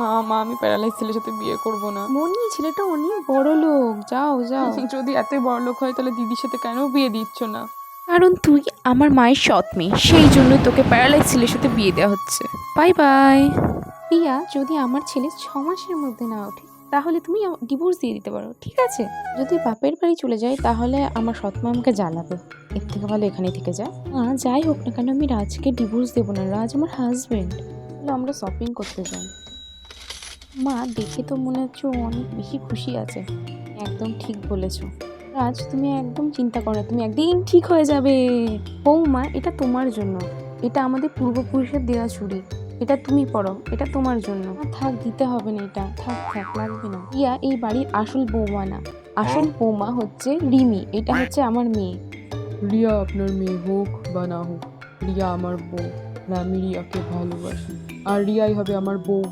মা মা আমি প্যারালাইজ ছেলের সাথে বিয়ে করব না। মনি, ছেলেটা অনেক বড় লোক, যাও যাও। যদি এতই বড় লোক হয় তাহলে দিদির সাথে কেন বিয়ে দিচ্ছ না? কারণ তুই আমার মায়ের সৎ মেয়ে, সেই জন্য তোকে প্যারালাইজ ছেলের সাথে বিয়ে দেওয়া হচ্ছে। Bye bye. প্রিয়া, যদি আমার ছেলে 6 মাসের মধ্যে না ওঠে তাহলে তুমি ডিভোর্স দিয়ে দিতে পারো, ঠিক আছে? যদি বাপের বাড়ি চলে যায় তাহলে আমার সৎ মা আমাকে জ্বালাবে, এর থেকে ভালো এখানেই থেকে যা। যাই হোক না কেন আমি রাজকে ডিভোর্স দেবো না, রাজ আমার হাজবেন্ড। তাহলে আমরা শপিং করতে যাই। মা, দেখে তো মনে হচ্ছে ও অনেক বেশি খুশি আছে। একদম ঠিক বলেছো রাজ, তুমি একদম চিন্তা করো না, তুমি একদিন ঠিক হয়ে যাবে। বৌমা, এটা তোমার জন্য, এটা আমাদের পূর্বপুরুষের দেওয়া চুড়ি, এটা তুমি পরো, এটা তোমার জন্য। থাক, দিতে হবে না, এটা থাক থাক, লাগবে না। রিয়া এই বাড়ির আসল বৌমা না, আসল বৌমা হচ্ছে রিমি, এটা হচ্ছে আমার মেয়ে। রিয়া আপনার মেয়ে হোক বা না হোক, রিয়া আমার বউ, আর আমি রিয়াকে ভালোবাসি, আর রিয়াই হবে আমার বউ।